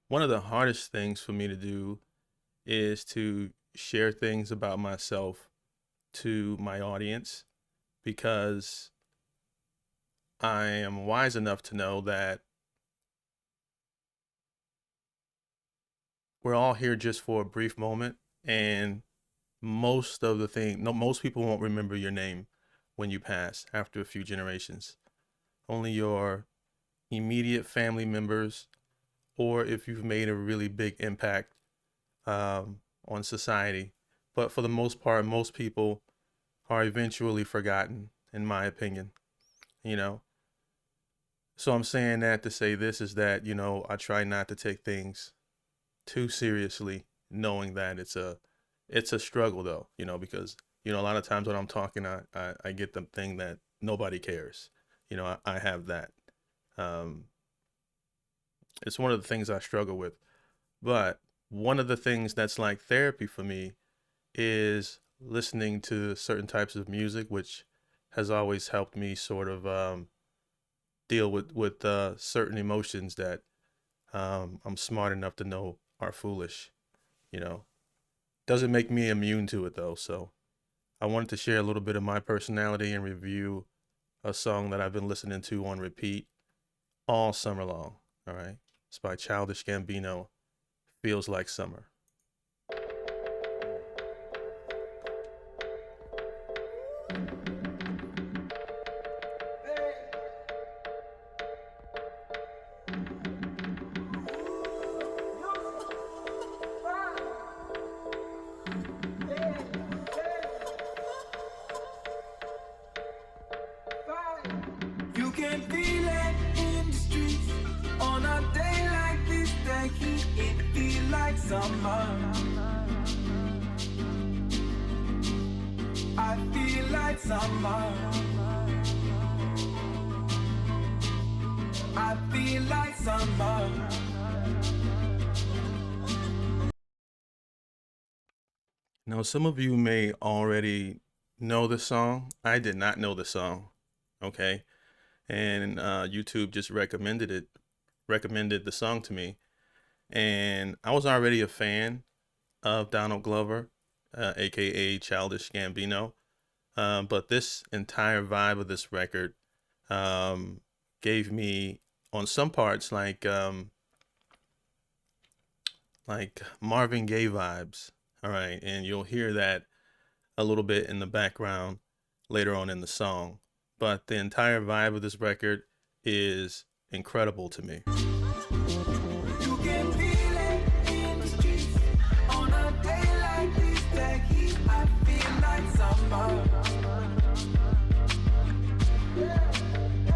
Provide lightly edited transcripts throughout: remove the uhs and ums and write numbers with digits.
One of the hardest things for me to do is to share things about myself to my audience because I am wise enough to know that we're all here just for a brief moment, and most people won't remember your name when you pass after a few generations. Only your immediate family members, or if you've made a really big impact on society. But for the most part, most people are eventually forgotten, in my opinion. You know, so I'm saying that to say this is that I try not to take things too seriously, knowing that it's a struggle though. Because a lot of times when I'm talking, I get the thing that nobody cares. I have that. Um, it's one of the things I struggle with. But one of the things that's like therapy for me is listening to certain types of music, which has always helped me sort of deal with certain emotions that I'm smart enough to know are foolish. You know, doesn't make me immune to it though. So I wanted to share a little bit of my personality and review a song that I've been listening to on repeat all summer long. All right, it's by Childish Gambino. Feels like summer. You can feel it in the streets on a day like this. The heat, it feel like summer. I feel like summer. I feel like summer. Now, some of you may already know the song. I did not know the song. Okay, and YouTube just recommended the song to me, and I was already a fan of Donald Glover, aka Childish Gambino. But this entire vibe of this record um, gave me, on some parts, like Marvin Gaye vibes. All right, and you'll hear that a little bit in the background later on in the song. But the entire vibe of this record is incredible to me. You can feel it in the streets on a day like this. The heat, I feel like summer.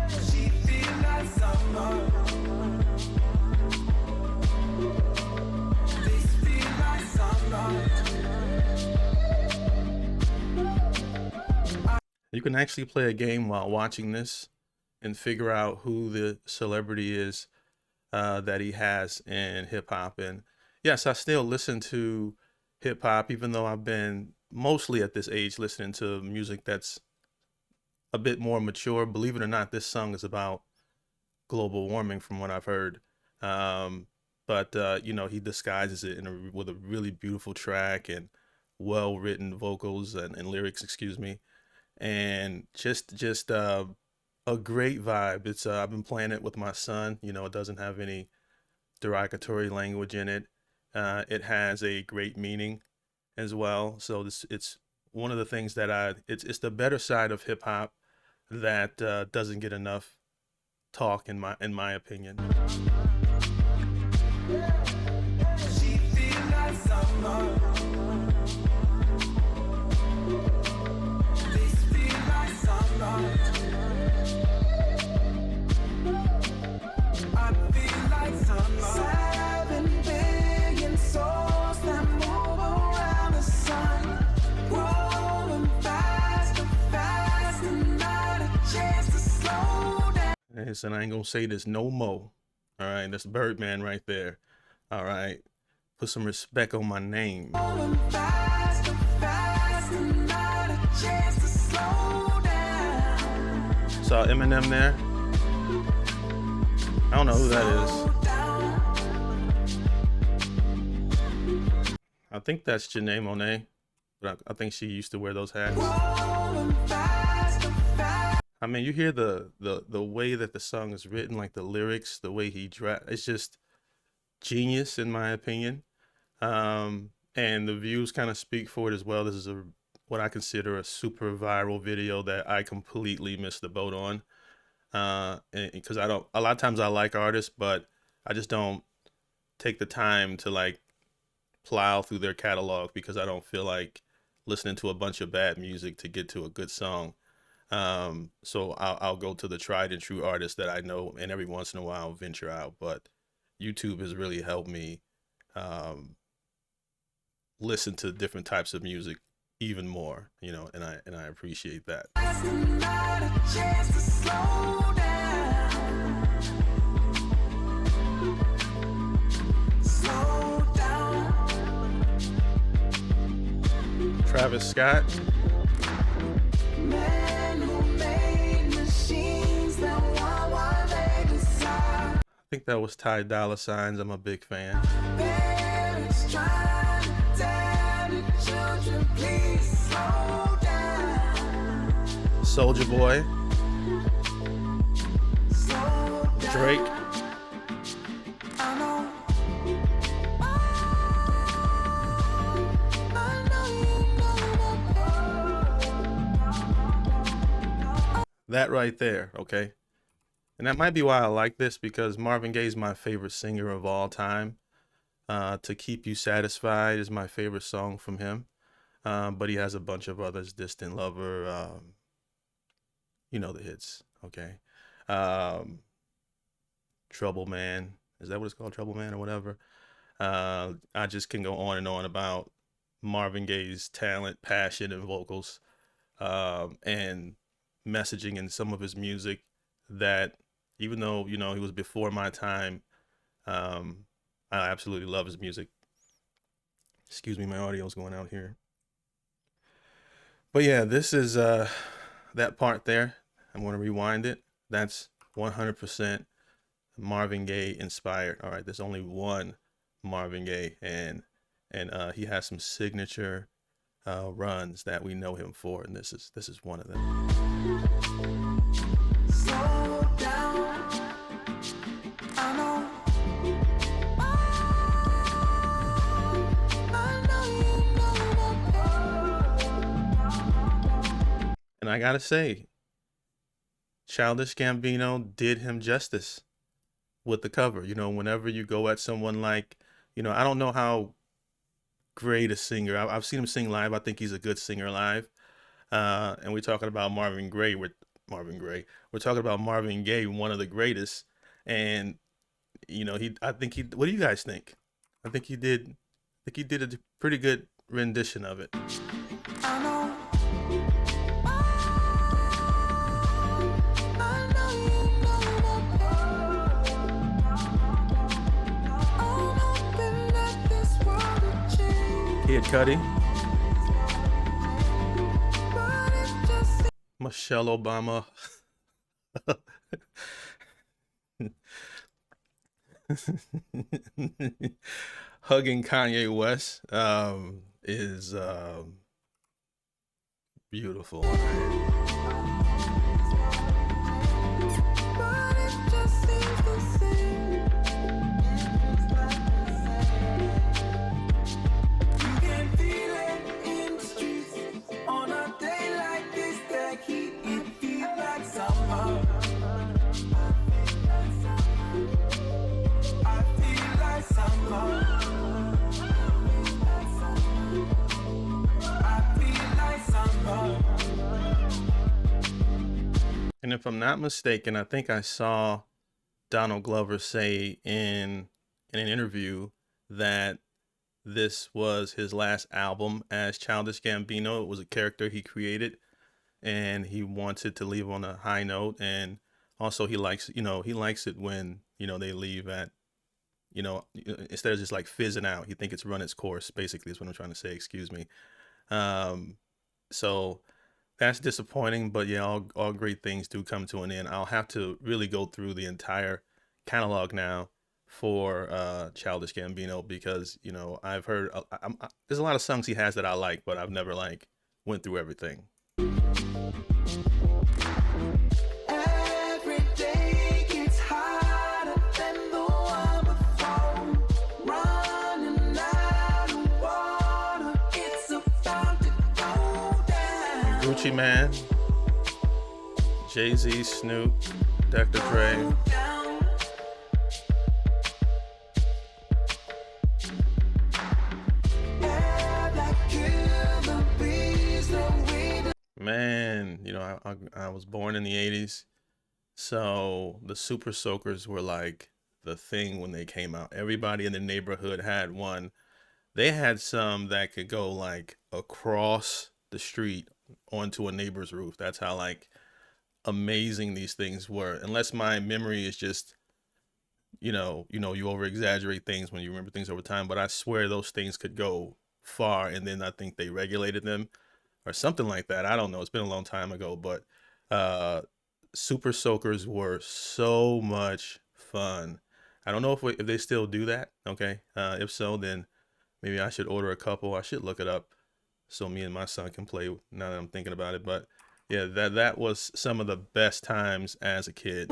She feel like summer. This feel like summer. You can actually play a game while watching this and figure out who the celebrity is that he has in hip hop. And yes, I still listen to hip hop, even though I've been mostly at this age listening to music that's a bit more mature. Believe it or not, this song is about global warming, from what I've heard. Um, but he disguises it with a really beautiful track and well written vocals and lyrics, excuse me, and just a great vibe. It's I've been playing it with my son. It doesn't have any derogatory language in it. It has a great meaning as well. So it's one of the things that it's the better side of hip hop that doesn't get enough talk in my opinion. She feel like summer. This feel like summer. I feel like summer. 7 billion souls that move around the sun, growing faster, faster, not a chance to slow down. And I ain't gonna say this no more. All right, that's Birdman right there. All right, put some respect on my name. Growing faster, faster, not a chance to slow down. Saw Eminem there. I don't know who that is. Slow down. I think that's Janae Monáe, but I think she used to wear those hats. growing faster, faster. I mean, you hear the way that the song is written, like the lyrics, the way he it's just genius in my opinion. And the views kind of speak for it as well. This is a what I consider a super viral video that I completely missed the boat on. Because I don't a lot of times I like artists, but I just don't take the time to like plow through their catalog because I don't feel like listening to a bunch of bad music to get to a good song. So I'll go to the tried and true artists that I know, and every once in a while venture out. But YouTube has really helped me um, listen to different types of music even more, and I appreciate that. Not a chance to slow down. Slow down. Travis Scott, Men who made machines that want what they desire. I think that was Ty Dolla Signs. I'm a big fan. Parents trying to tell the children, please slow down. Soldier Boy, Slow down. Drake, I know. I know you know. that right there, okay? And that might be why I like this because Marvin Gaye is my favorite singer of all time. To Keep You Satisfied is my favorite song from him. But he has a bunch of others, Distant Lover, you know the hits, okay? Um, Trouble Man, is that what it's called, Trouble Man or whatever? I just can go on and on about Marvin Gaye's talent, passion, and vocals, and messaging in some of his music that, even though he was before my time, um, I absolutely love his music. Excuse me, my audio's going out here. But yeah, this is that part there. I'm going to rewind it. That's 100% Marvin Gaye inspired. All right, there's only one Marvin Gaye, and he has some signature runs that we know him for, and this is one of them. Slow down. I know. I know you know. And I gotta say, Childish Gambino did him justice with the cover. Whenever you go at someone like, I don't know how great a singer. I've seen him sing live. I think he's a good singer live. And we're talking about Marvin Gaye. We're talking about Marvin Gaye, one of the greatest. And I think he. What do you guys think? I think he did. I think he did a pretty good rendition of it. I know. I know you know. I'm hoping that this world will change. Kid Cudi, But it just Michelle Obama. Hugging Kanye West is beautiful. But it just seems the same. You can feel it in the streets on a day like this. The heat, it feels like summer. I feel like summer. I feel like summer. And if I'm not mistaken, I think I saw Donald Glover say in an interview that this was his last album as Childish Gambino. It was a character he created, and he wanted to leave on a high note. And also, he likes it when they leave at instead of just like fizzing out. He think it's run its course. Basically, is what I'm trying to say. Excuse me. So that's disappointing, but yeah, all great things do come to an end. I'll have to really go through the entire catalog now for Childish Gambino because I've heard there's a lot of songs he has that I like, but I've never like went through everything. Every day gets harder than the one before. Running out of water, it's about to go down. Gucci Man, Jay-Z, Snoop, Dr. Dre. Man, I was born in the 80s, so the Super Soakers were like the thing when they came out. Everybody in the neighborhood had one. They had some that could go like across the street onto a neighbor's roof. That's how like amazing these things were. Unless my memory is just, you over exaggerate things when you remember things over time, but I swear those things could go far, and then I think they regulated them or something like that. I don't know. It's been a long time ago, but Super Soakers were so much fun. I don't know if they still do that. Okay. If so, then maybe I should order a couple. I should look it up so me and my son can play now that I'm thinking about it. But yeah, that was some of the best times as a kid.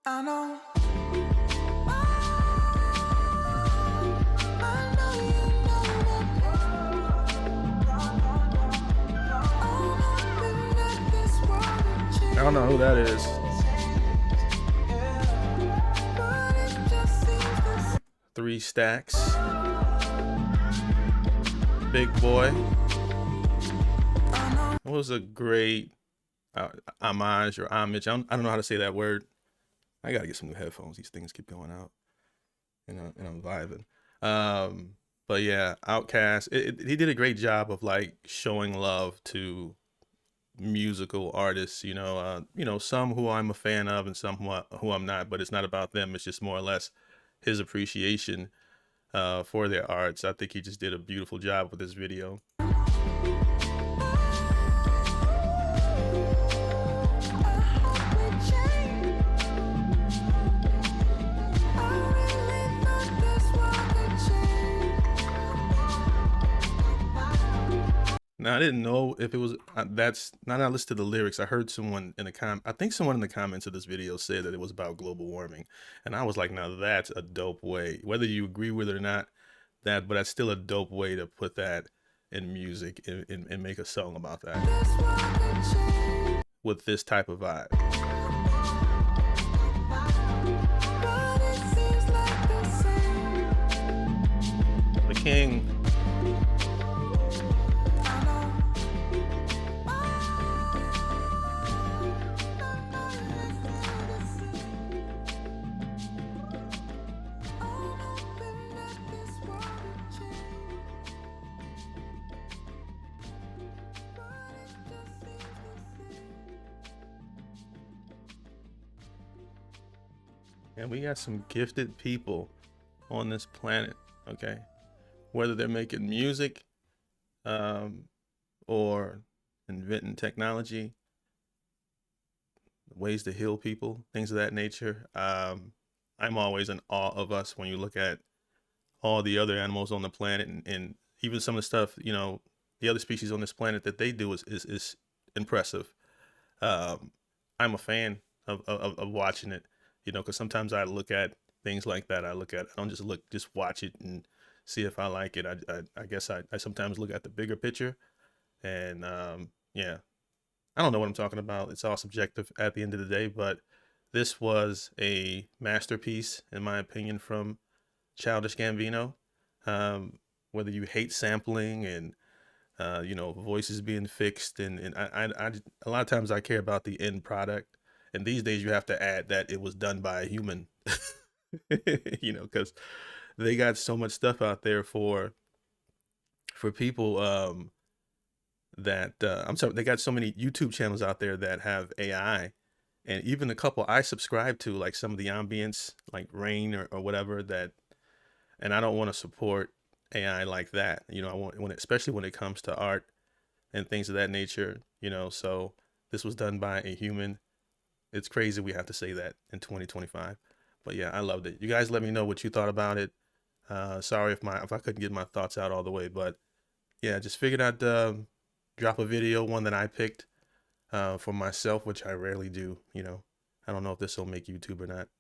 I know. I don't know who that is. Three Stacks. Big Boy. It was a great homage or homage. I don't know how to say that word. I gotta get some new headphones. These things keep going out, and I'm vibing. But yeah, Outkast. He did a great job of like showing love to musical artists. Some who I'm a fan of and some who I'm not. But it's not about them. It's just more or less his appreciation for their arts. I think he just did a beautiful job with this video. Now I didn't know if it was that's not. I listened to the lyrics. I heard someone in the I think someone in the comments of this video said that it was about global warming, and I was like, now that's a dope way. Whether you agree with it or not, but that's still a dope way to put that in music and make a song about that with this type of vibe. The King. And we got some gifted people on this planet, okay? Whether they're making music or inventing technology, ways to heal people, things of that nature. I'm always in awe of us when you look at all the other animals on the planet and even some of the stuff, the other species on this planet that they do is impressive. I'm a fan of watching it. Because sometimes I look at things like that. I don't just watch it and see if I like it. I guess I sometimes look at the bigger picture, and yeah, I don't know what I'm talking about. It's all subjective at the end of the day, but this was a masterpiece, in my opinion, from Childish Gambino. Whether you hate sampling and voices being fixed, and I a lot of times I care about the end product. And these days you have to add that it was done by a human, because they got so much stuff out there for for people that I'm sorry, they got so many YouTube channels out there that have AI, and even a couple I subscribe to, like some of the ambience, like rain or whatever that, and I don't want to support AI like that. I want especially when it comes to art and things of that nature. So this was done by a human. It's crazy we have to say that in 2025, but yeah, I loved it. You guys, let me know what you thought about it. Sorry if I couldn't get my thoughts out all the way, but yeah, just figured I'd drop a video, one that I picked for myself, which I rarely do. I don't know if this will make YouTube or not.